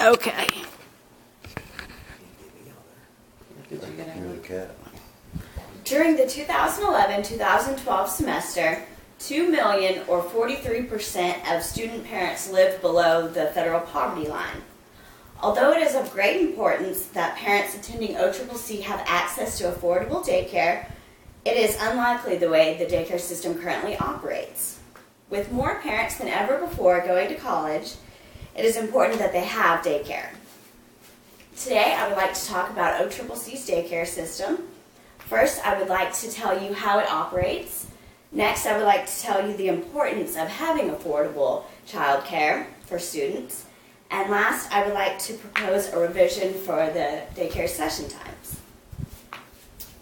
Okay. Did you get it? You're the cat. During the 2011-2012 semester, 2 million or 43% of student parents lived below the federal poverty line. Although it is of great importance that parents attending OCCC have access to affordable daycare, it is unlikely the way the daycare system currently operates. With more parents than ever before going to college, it is important that they have daycare. Today, I would like to talk about OCCC's daycare system. First, I would like to tell you how it operates. Next, I would like to tell you the importance of having affordable childcare for students. And last, I would like to propose a revision for the daycare session times.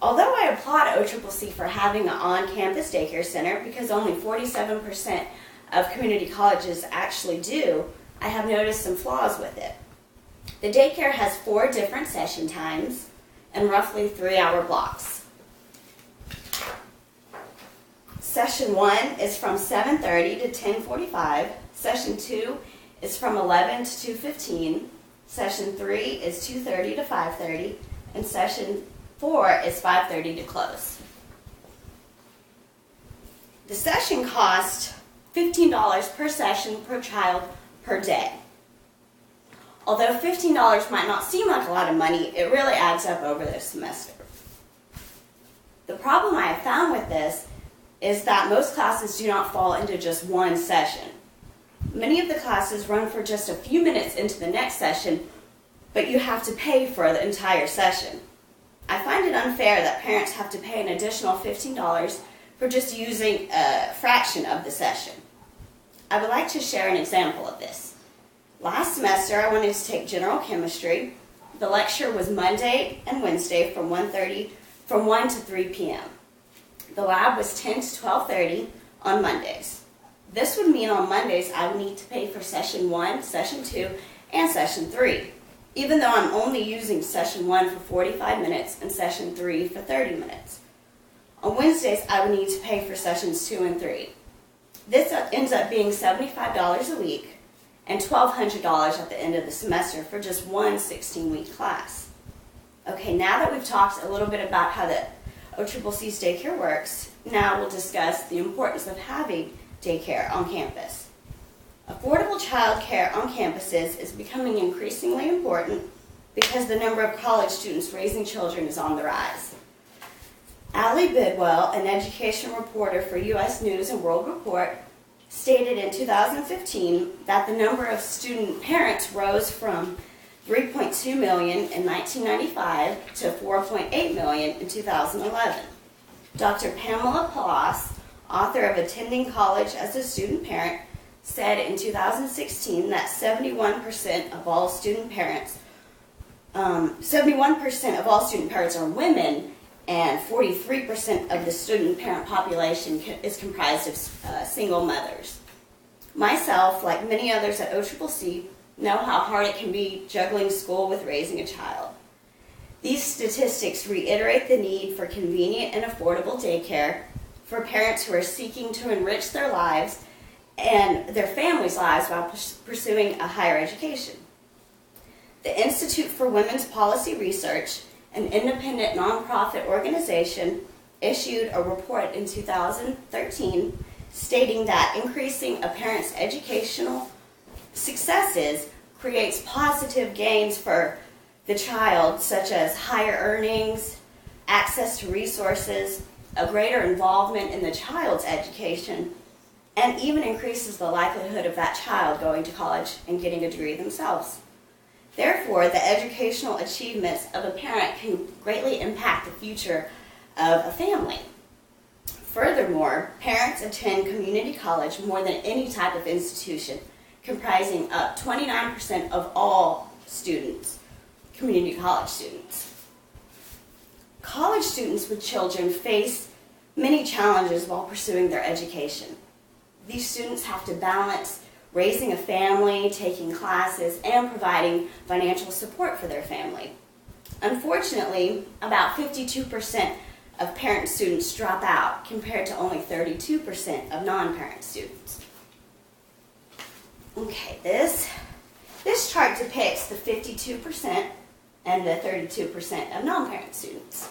Although I applaud OCCC for having an on-campus daycare center, because only 47% of community colleges actually do, I have noticed some flaws with it. The daycare has 4 different session times and roughly 3-hour blocks. Session 1 is from 7:30 to 10:45. Session 2 is from 11 to 2:15. Session 3 is 2:30 to 5:30. And session 4 is 5:30 to close. The session costs $15 per session per child per day. Although $15 might not seem like a lot of money, it really adds up over the semester. The problem I have found with this is that most classes do not fall into just one session. Many of the classes run for just a few minutes into the next session, but you have to pay for the entire session. I find it unfair that parents have to pay an additional $15 for just using a fraction of the session. I would like to share an example of this. Last semester, I wanted to take general chemistry. The lecture was Monday and Wednesday from 1 to 3 p.m. The lab was 10 to 12:30 on Mondays. This would mean on Mondays I would need to pay for session 1, session 2, and session 3, even though I'm only using session 1 for 45 minutes and session 3 for 30 minutes. On Wednesdays, I would need to pay for sessions 2 and 3. This ends up being $75 a week and $1,200 at the end of the semester for just one 16-week class. Okay, now that we've talked a little bit about how the OCCC's daycare works, now we'll discuss the importance of having daycare on campus. Affordable childcare on campuses is becoming increasingly important because the number of college students raising children is on the rise. Allie Bidwell, an education reporter for U.S. News and World Report, stated in 2015 that the number of student parents rose from 3.2 million in 1995 to 4.8 million in 2011. Dr. Pamela Palace, author of Attending College as a Student Parent, said in 2016 that 71% of all student parents are women, and 43% of the student parent population is comprised of single mothers. Myself, like many others at OCCC, know how hard it can be juggling school with raising a child. These statistics reiterate the need for convenient and affordable daycare for parents who are seeking to enrich their lives and their families' lives while pursuing a higher education. The Institute for Women's Policy Research, an independent nonprofit organization, issued a report in 2013 stating that increasing a parent's educational successes creates positive gains for the child, such as higher earnings, access to resources, a greater involvement in the child's education, and even increases the likelihood of that child going to college and getting a degree themselves. Therefore, the educational achievements of a parent can greatly impact the future of a family. Furthermore, parents attend community college more than any type of institution, comprising up 29% of all students, community college students. College students with children face many challenges while pursuing their education. These students have to balance raising a family, taking classes, and providing financial support for their family. Unfortunately, about 52% of parent students drop out compared to only 32% of non-parent students. Okay, this This chart depicts the 52% and the 32% of non-parent students.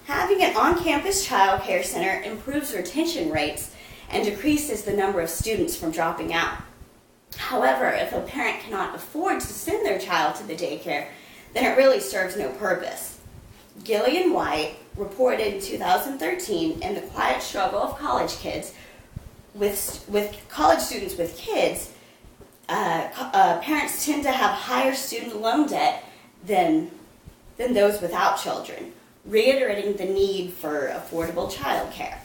Having an on-campus child care center improves retention rates and decreases the number of students from dropping out. However, if a parent cannot afford to send their child to the daycare, then it really serves no purpose. Gillian White reported in 2013 in The Quiet Struggle of College Kids with college students with kids, parents tend to have higher student loan debt than those without children, reiterating the need for affordable child care.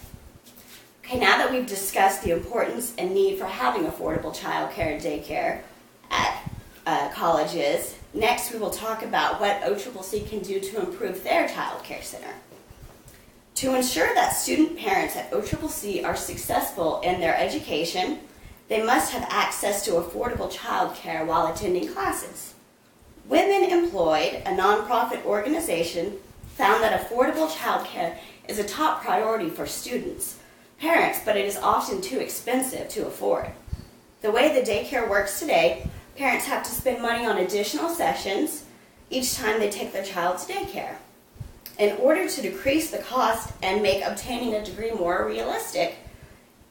Okay, now that we've discussed the importance and need for having affordable child care and daycare at colleges, next we will talk about what OCCC can do to improve their child care center. To ensure that student parents at OCCC are successful in their education, they must have access to affordable child care while attending classes. Women Employed, a nonprofit organization, found that affordable child care is a top priority for parents, but it is often too expensive to afford. The way the daycare works today, parents have to spend money on additional sessions each time they take their child to daycare. In order to decrease the cost and make obtaining a degree more realistic,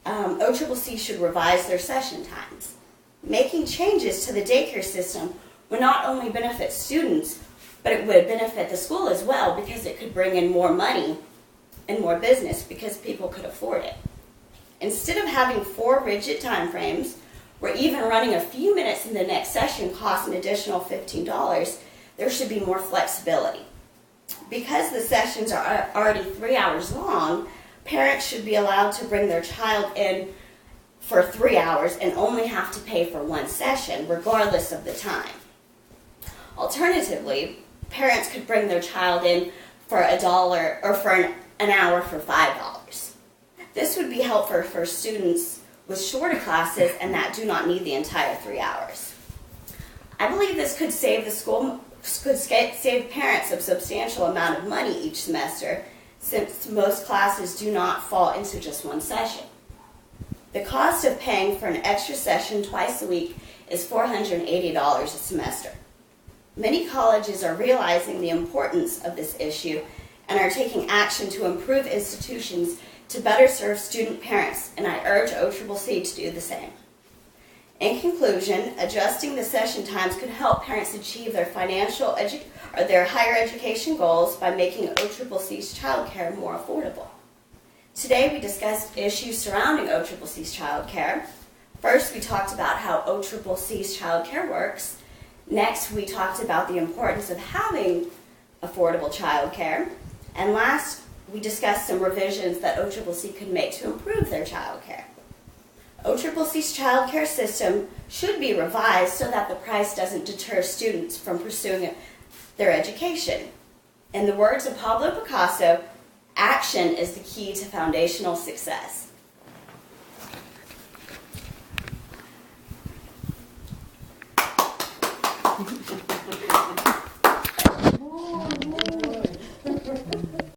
OCCC should revise their session times. Making changes to the daycare system would not only benefit students, but it would benefit the school as well, because it could bring in more money and more business because people could afford it. Instead of having 4 rigid time frames, where even running a few minutes in the next session costs an additional $15, there should be more flexibility. Because the sessions are already 3 hours long, parents should be allowed to bring their child in for 3 hours and only have to pay for 1 session, regardless of the time. Alternatively, parents could bring their child in for $1 or for an hour for $5. This would be helpful for students with shorter classes and that do not need the entire 3 hours. I believe this could save save parents a substantial amount of money each semester, since most classes do not fall into just 1 session. The cost of paying for an extra session twice a week is $480 a semester. Many colleges are realizing the importance of this issue and are taking action to improve institutions to better serve student parents, and I urge OCCC to do the same. In conclusion, adjusting the session times could help parents achieve their their higher education goals by making OCCC's childcare more affordable. Today we discussed issues surrounding OCCC's childcare. First, we talked about how OCCC's childcare works. Next, we talked about the importance of having affordable childcare. And last, we discussed some revisions that OCCC could make to improve their childcare. OCCC's childcare system should be revised so that the price doesn't deter students from pursuing their education. In the words of Pablo Picasso, action is the key to foundational success.